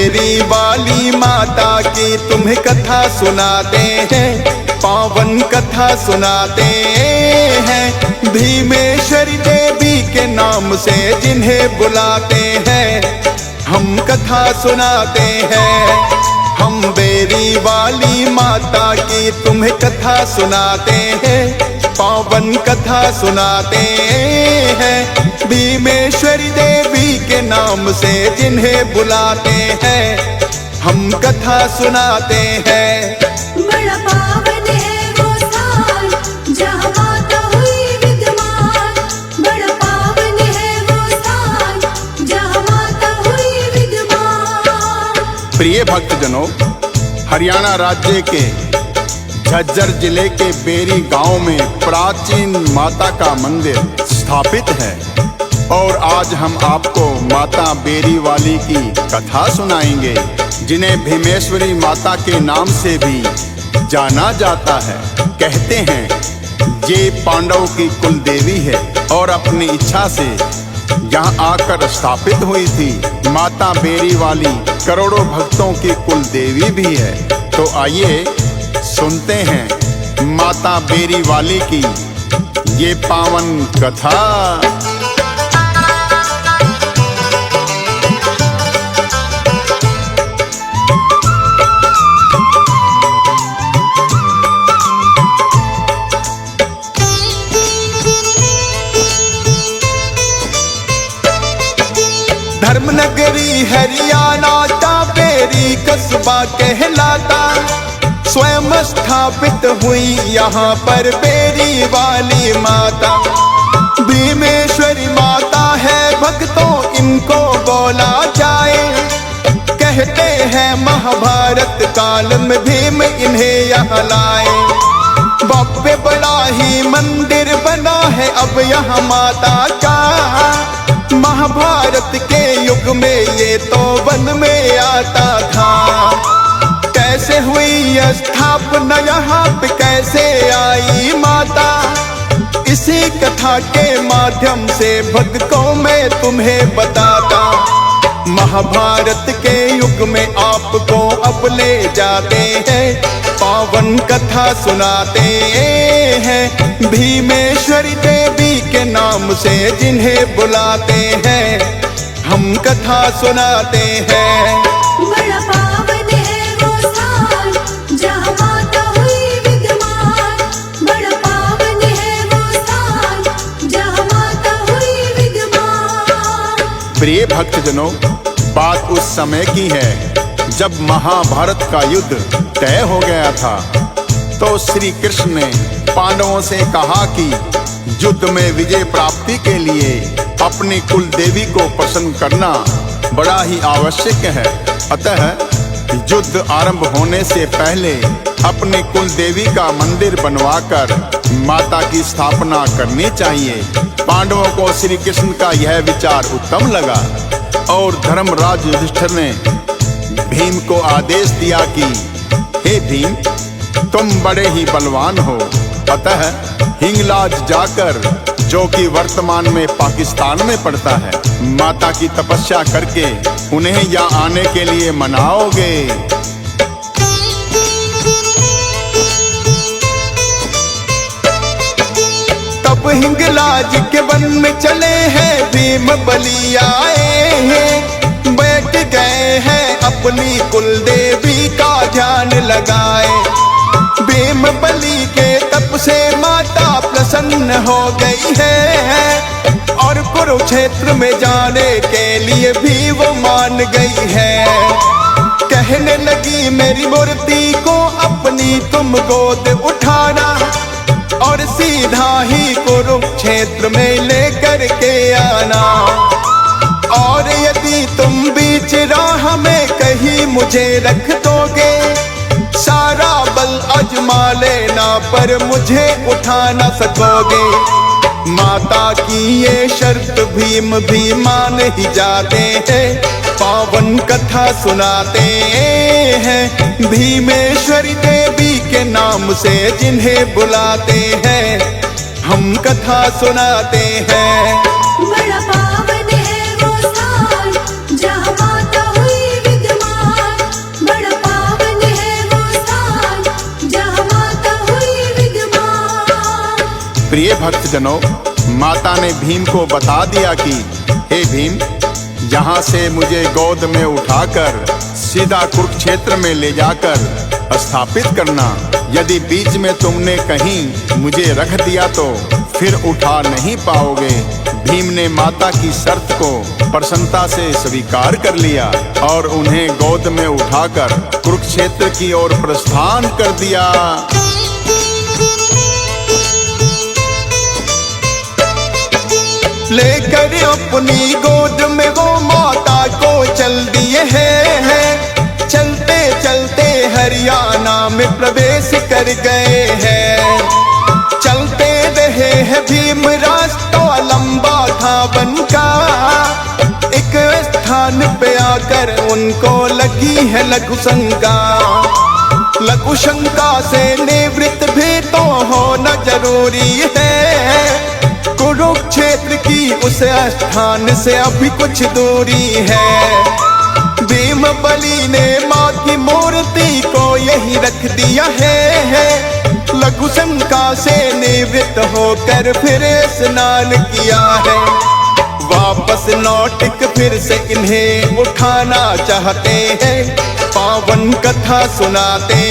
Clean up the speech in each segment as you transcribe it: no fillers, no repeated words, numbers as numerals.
Berry वाली माता की तुम्हें कथा सुनाते हैं, पावन कथा सुनाते हैं। भीमेश्वरी देवी के नाम से जिन्हें बुलाते हैं, हम कथा सुनाते हैं। हम बेरी वाली माता की तुम्हें कथा सुनाते हैं, पावन कथा सुनाते हैं। भीमेश्वरी देवी के नाम से जिन्हें बुलाते हैं, हम कथा सुनाते हैं। बड़ा पावन है वो स्थान जहाँ माता हुई विद्यमान, बड़ा पावन है वो स्थान जहाँ माता हुई विद्यमान। प्रिय भक्तजनों, हरियाणा राज्य के झज्जर जिले के बेरी गांव में प्राचीन माता का मंदिर स्थापित है और आज हम आपको माता बेरी वाली की कथा सुनाएंगे, जिन्हें भीमेश्वरी माता के नाम से भी जाना जाता है। कहते हैं ये पांडवों की कुल देवी है और अपनी इच्छा से यहाँ आकर स्थापित हुई थी। माता बेरी वाली करोड़ों भक्तों की कुल देवी भी है। तो आइए सुनते हैं माता बेरी वाली की ये पावन कथा। धर्मनगरी हरियाणा का बेरी कस्बा कहलाता, स्वयं स्थापित हुई यहाँ पर बेरी वाली माता। भीमेश्वरी माता है भक्तों इनको बोला जाए, कहते हैं महाभारत काल में भीम इन्हें यहाँ लाए। भव्य बड़ा ही मंदिर बना है अब यहाँ माता का, महाभारत के युग में ये तो वन में आता था। कैसे हुई स्थापना यहाँ पे, कैसे आई माता, इसी कथा के माध्यम से भक्तों में तुम्हें बताता। महाभारत के युग में आपको अब ले जाते हैं, पावन कथा सुनाते हैं। भीमेश्वरी देवी के नाम से जिन्हें बुलाते हैं, हम कथा सुनाते हैं। बड़ा पावन है वो स्थान जहाँ माता हुई विद्यमान, बड़ा पावन है वो स्थान जहाँ माता हुई विद्यमान। प्रिय भक्तजनों, बात उस समय की है जब महाभारत का युद्ध तय हो गया था। तो श्री कृष्ण ने पांडवों से कहा कि युद्ध में विजय प्राप्ति के लिए अपनी कुल देवी को प्रसन्न करना बड़ा ही आवश्यक है। अतः युद्ध आरंभ होने से पहले अपनी कुल देवी का मंदिर बनवाकर माता की स्थापना करनी चाहिए। पांडवों को श्री कृष्ण का यह विचार उत्तम लगा और धर्मराज युधिष्ठिर ने भीम को आदेश दिया कि हे भीम, तुम बड़े ही बलवान हो, अतः हिंगलाज जाकर, जो कि वर्तमान में पाकिस्तान में पड़ता है, माता की तपस्या करके उन्हें यहाँ आने के लिए मनाओगे। तब हिंगलाज के वन में चले हैं भीम बलि आए हैं, बैठ गए हैं अपनी कुल देवी का ध्यान लगाए। भीम बलि के तप से माता प्रसन्न हो गई है और कुरुक्षेत्र में जाने के लिए भी वो मान गई है। कहने लगी मेरी मूर्ति को अपनी तुम गोद उठाना और सीधा ही कुरुक्षेत्र में लेकर के आना, और यदि तुम बीच राह में कहीं मुझे रख दोगे, सारा बल आजमा लेना पर मुझे उठा न सकोगे। माता की ये शर्त भीम भी मान ही जाते हैं, पावन कथा सुनाते हैं। भीमेश्वरी देवी के नाम से जिन्हें बुलाते हैं, हम कथा सुनाते हैं। बड़ा पावन है वो स्थान जहाँ माता हुई विद्यमान, प्रिय भक्तजनों, माता ने भीम को बता दिया कि हे भीम, यहाँ से मुझे गोद में उठाकर सीधा कुरुक्षेत्र में ले जाकर स्थापित करना। यदि बीच में तुमने कहीं मुझे रख दिया तो फिर उठा नहीं पाओगे। भीम ने माता की शर्त को प्रसन्नता से स्वीकार कर लिया और उन्हें गोद में उठाकर कुरुक्षेत्र की ओर प्रस्थान कर दिया। लेकर अपनी गोद में वो माता को चल दिए हैं। चलते चलते हरियाणा में प्रवेश कर गए हैं। चलते रहे हैं भीम, रास्ता लंबा था वन का। एक स्थान पे आकर उनको लगी है लघु शंका। लघु शंका से निवृत्त भी तो होना जरूरी है। कुरुक्षेत्र की उस स्थान से अभी कुछ दूरी है। भीम बलि ने माँ की मूर्ति को यही रख दिया है। लघु शंका से निवृत्त होकर फिर स्नान किया है। वापस लौट के फिर से इन्हें उठाना चाहते हैं। पावन कथा सुनाते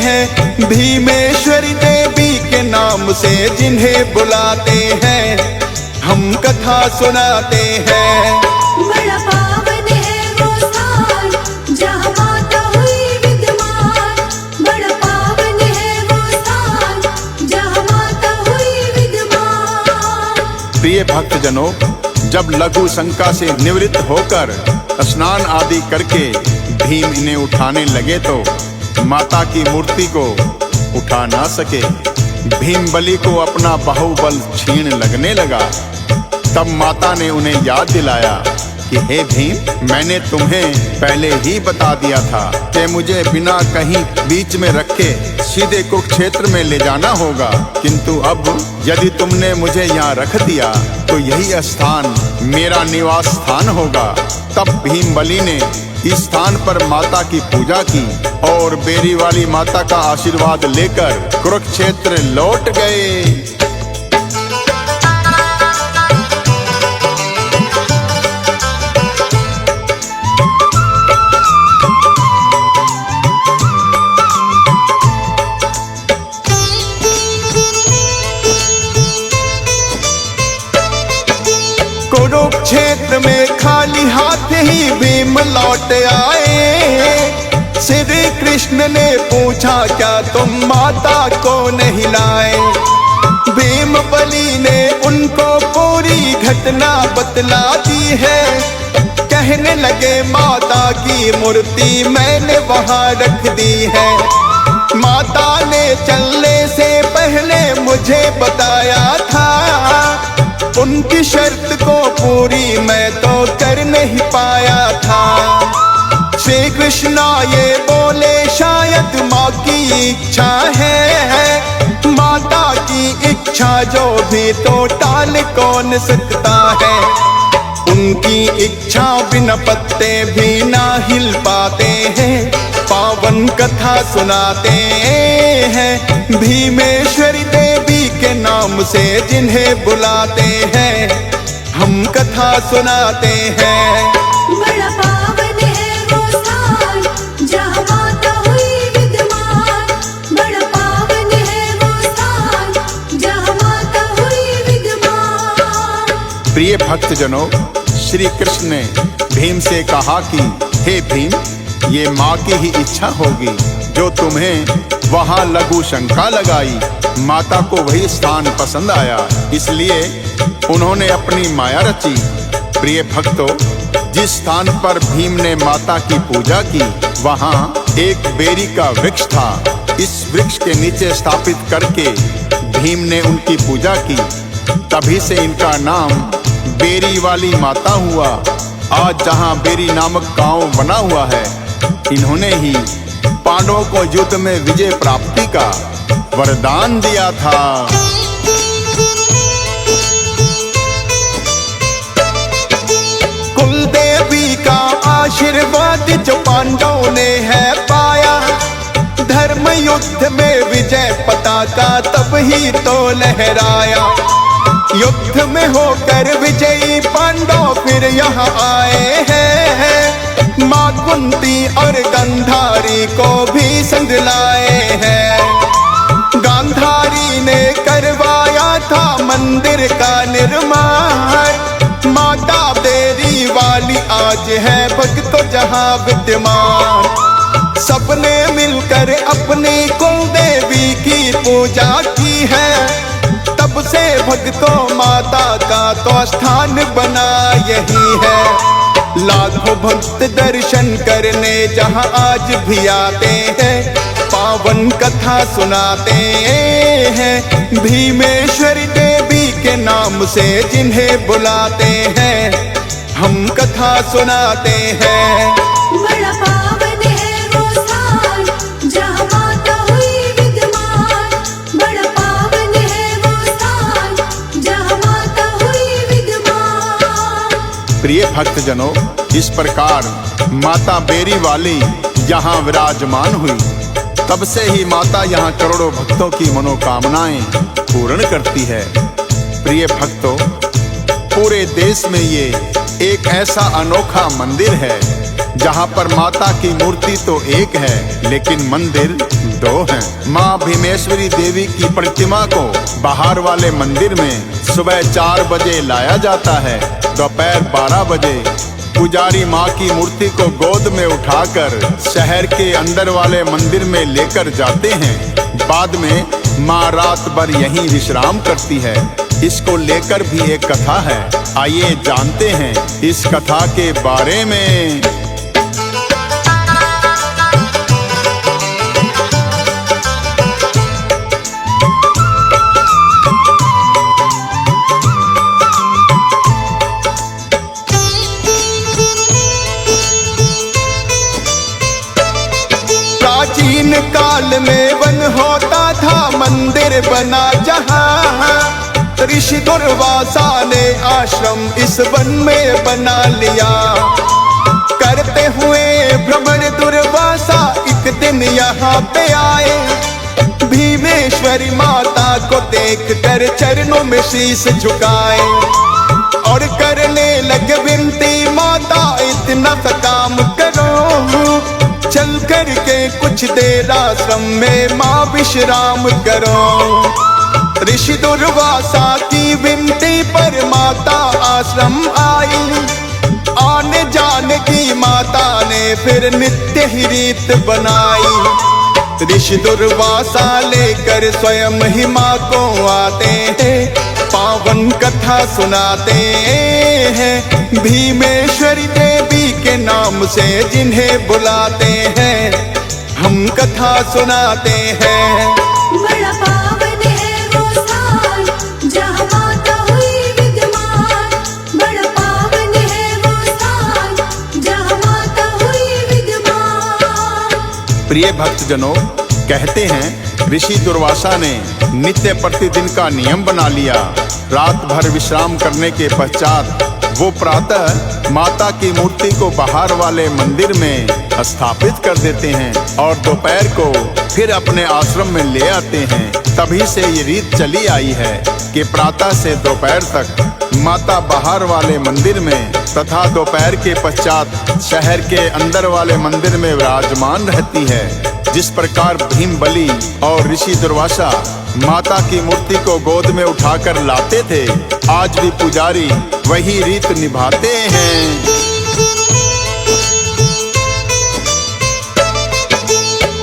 हैं भीमेश्वरी देवी के नाम से जिन्हें बुलाते हैं। हम कथा सुनाते हैं। बड़ा पावन है वो स्थान जहाँ माता हुई विद्यमान। बड़ा पावन है वो स्थान जहाँ माता हुई विद्यमान। प्रिय भक्तजनों, जब लघु शंका से निवृत्त होकर स्नान आदि करके भीम इन्हें उठाने लगे तो माता की मूर्ति को उठा ना सके। भीम बलि को अपना बाहुबल क्षीण लगने लगा। तब माता ने उन्हें याद दिलाया कि हे भीम, मैंने तुम्हें पहले ही बता दिया था कि मुझे बिना कहीं बीच में रखे सीधे कुरुक्षेत्र में ले जाना होगा। किंतु अब यदि तुमने मुझे यहाँ रख दिया तो यही स्थान मेरा निवास स्थान होगा। तब भीम बलि ने इस स्थान पर माता की पूजा की और बेरी वाली माता का आशीर्वाद लेकर कुरुक्षेत्र लौट गए। कुरुक्षेत्र में खाली हाथ ही भीम लौट आए। श्री कृष्ण ने पूछा क्या तुम माता को नहीं लाए। भीम बलि ने उनको पूरी घटना बतला दी है। कहने लगे माता की मूर्ति मैंने वहाँ रख दी है। माता ने चलने से पहले मुझे बताया था। उनकी शर्त को पूरी मैं तो कर नहीं पाया था। श्री कृष्ण ये बोले शायद माँ की इच्छा है। माता की इच्छा जो भी तो टाल कौन सकता है। उनकी इच्छा बिना पत्ते भी ना हिल पाते हैं। पावन कथा सुनाते हैं भीमेश्वरी देवी के नाम से जिन्हें बुलाते हैं। हम कथा सुनाते हैं। बड़ा पावन है वो स्थान जहाँ माता हुई विद्यमान। बड़ा पावन है वो स्थान जहाँ माता हुई विद्यमान। प्रिय भक्तजनों, श्री कृष्ण ने भीम से कहा कि हे भीम, ये माँ की ही इच्छा होगी जो तुम्हें वहाँ लघु शंका लगाई। माता को वही स्थान पसंद आया, इसलिए उन्होंने अपनी माया रची। प्रिय भक्तों, जिस स्थान पर भीम ने माता की पूजा की वहाँ एक बेरी का वृक्ष था। इस वृक्ष के नीचे स्थापित करके भीम ने उनकी पूजा की। तभी से इनका नाम बेरी वाली माता हुआ। आज जहाँ बेरी नामक गांव बना हुआ है, इन्होंने ही पांडवों को युद्ध में विजय प्राप्ति का वरदान दिया था। कुलदेवी का आशीर्वाद जो पांडवों ने है पाया। धर्म धर्म युद्ध में विजय पताका तब ही तो लहराया। युद्ध में होकर विजयी पांडव फिर यहाँ आए हैं। माँ कुंती और गांधारी को भी संग लाए हैं। गांधारी ने करवाया था मंदिर का निर्माण। माता देरी वाली आज है भक्तों जहाँ विद्यमान। सबने मिलकर अपनी कुल देवी की पूजा की है। तब से भक्तों माता का तो स्थान बना यही है। लाखों भक्त दर्शन करने जहाँ आज भी आते हैं। पावन कथा सुनाते हैं। भीमेश्वरी देवी के नाम से जिन्हें बुलाते हैं, हम कथा सुनाते हैं। बड़ा पावन है वो स्थान जहाँ माता हुई विद्यमान। बड़ा पावन है वो स्थान जहाँ माता हुई विद्यमान। प्रिय भक्तजनों, इस प्रकार माता बेरी वाली यहाँ विराजमान हुई। तब से ही माता यहाँ करोड़ों भक्तों की मनोकामनाएं पूर्ण करती है। प्रिय भक्तों, पूरे देश में ये एक ऐसा अनोखा मंदिर है जहाँ पर माता की मूर्ति तो एक है लेकिन मंदिर दो हैं। माँ भीमेश्वरी देवी की प्रतिमा को बाहर वाले मंदिर में सुबह 4 बजे लाया जाता है। दोपहर 12 बजे पुजारी माँ की मूर्ति को गोद में उठाकर शहर के अंदर वाले मंदिर में लेकर जाते हैं। बाद में माँ रात भर यहीं विश्राम करती है। इसको लेकर भी एक कथा है, आइए जानते हैं इस कथा के बारे में। प्राचीन काल में वन होता था मंदिर बना जहाँ। ऋषि दुर्वासा ने आश्रम इस वन में बना लिया। करते हुए भ्रमण दुर्वासा एक दिन यहाँ पे आए। भीमेश्वरी माता को देखकर चरणों में शीश झुकाए और करने लगे विनती, माता इतना सा काम करो, चल करके कुछ देर आश्रम में माँ विश्राम करो। ऋषि दुर्वासा की विनती पर माता आश्रम आई। आने जाने की माता ने फिर नित्य ही रीत बनाई। ऋषि दुर्वासा लेकर स्वयं ही माँ को आते हैं, पावन कथा सुनाते हैं। भीमेश्वरी देवी के नाम से जिन्हें बुलाते हैं, हम कथा सुनाते हैं। बड़ा पावन है वो स्थान जहाँ माता हुई विद्यमान। बड़ा पावन है वो स्थान जहाँ माता हुई विद्यमान। प्रिय भक्तजनों, कहते हैं ऋषि दुर्वासा ने नित्य प्रतिदिन का नियम बना लिया। रात भर विश्राम करने के पश्चात वो प्रातः माता की मूर्ति को बाहर वाले मंदिर में स्थापित कर देते हैं और दोपहर को फिर अपने आश्रम में ले आते हैं। तभी से ये रीत चली आई है कि प्रातः से दोपहर तक माता बाहर वाले मंदिर में तथा दोपहर के पश्चात शहर के अंदर वाले मंदिर में विराजमान रहती है। जिस प्रकार भीम बली और ऋषि दुर्वासा माता की मूर्ति को गोद में उठाकर लाते थे, आज भी पुजारी वही रीत निभाते हैं।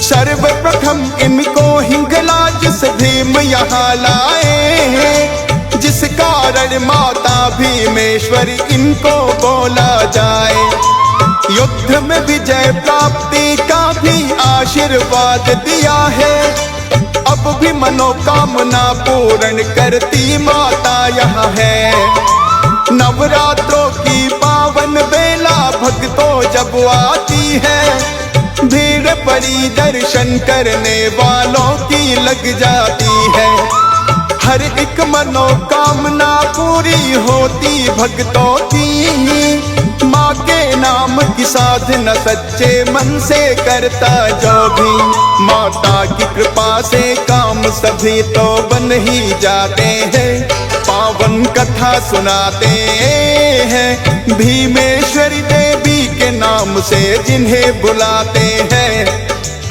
सर्वप्रथम इनको हिंगलाज से भीम यहाँ लाए, जिस कारण माता भीमेश्वरी इनको बोला जाए। युद्ध में विजय प्राप्ति का भी आशीर्वाद दिया है। अब भी मनोकामना पूर्ण करती माता यहाँ है। नवरात्रों की पावन बेला भक्तों जब आती है, भीड़ पड़ी दर्शन करने वालों की लग जाती है। हर एक मनोकामना पूरी होती भक्तों की, माँ के नाम की साधना सच्चे मन से करता जो भी, माता की कृपा से काम सभी तो बन ही जाते हैं। पावन कथा सुनाते हैं भीमेश्वरी देवी के नाम से जिन्हें बुलाते हैं,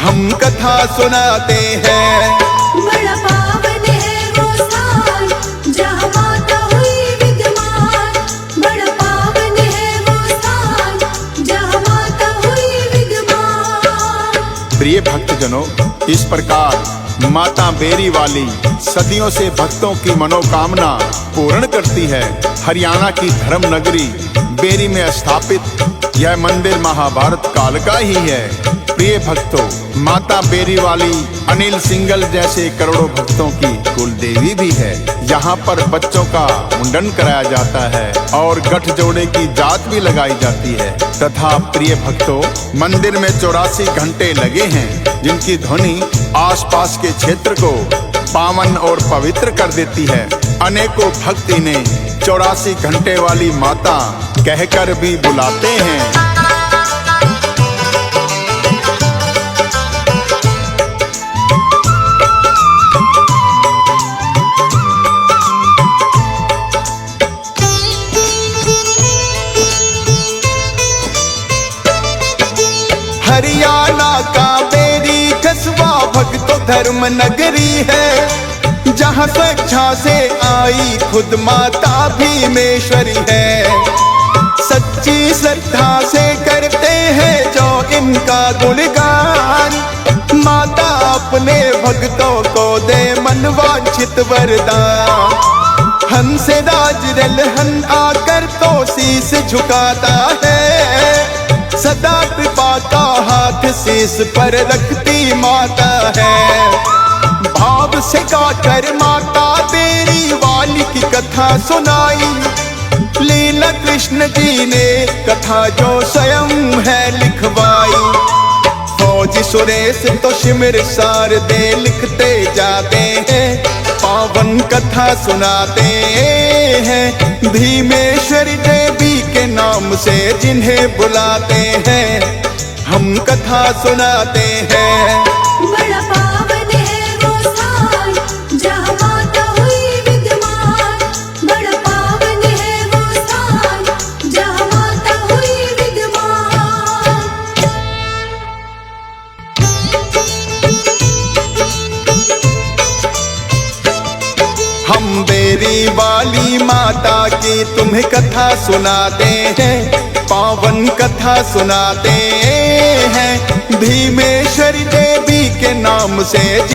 हम कथा सुनाते हैं। बड़ा पावन है वो स्थान जहाँ माता हुई विद्यमान, बड़ा पावन है वो स्थान जहाँ माता हुई विद्यमान। प्रिय भक्तजनों, इस प्रकार माता बेरी वाली सदियों से भक्तों की मनोकामना पूर्ण करती है। हरियाणा की धर्म नगरी बेरी में स्थापित यह मंदिर महाभारत काल का ही है। प्रिय भक्तों, माता बेरी वाली अनिल सिंगल जैसे करोड़ों भक्तों की कुल देवी भी है। यहाँ पर बच्चों का मुंडन कराया जाता है और गठजोड़े की जात भी लगाई जाती है। तथा प्रिय भक्तों, मंदिर में 84 घंटे लगे हैं जिनकी ध्वनि आसपास के क्षेत्र को पावन और पवित्र कर देती है। अनेकों भक्त इन्हें 84 घंटे वाली माता कहकर भी बुलाते हैं। हरियाणा का बेरी कस्बा भक्तों धर्म नगरी है, जहाँ स्वेच्छा से आई खुद माता भीमेश्वरी है। सच्ची श्रद्धा से करते हैं जो इनका गुणगान, माता अपने भक्तों को दे मनवांछित वरदान। हंस राज रलहन आकर तो शीस झुकाता है, सदा कृपा का हाथ शीस पर रखती माता है। भाव से गाकर माता बेरी वाली की कथा सुनाई, लीला कृष्ण जी ने कथा जो स्वयं है लिखवाई। फौजी सुरेश तो शिमिर सार दे लिखते जाते हैं, पावन कथा सुनाते हैं भीमेश्वरी देवी के नाम से जिन्हें बुलाते हैं, हम कथा सुनाते हैं। बड़ा पावन है वो स्थान जहाँ माता हुई विद्यमान, बड़ा पावन है वो स्थान जहाँ माता हुई विद्यमान। हम बेरी वाली माता की तुम्हें कथा सुनाते हैं, पावन कथा सुनाते हैं भीमेश्वरी देवी के नाम से।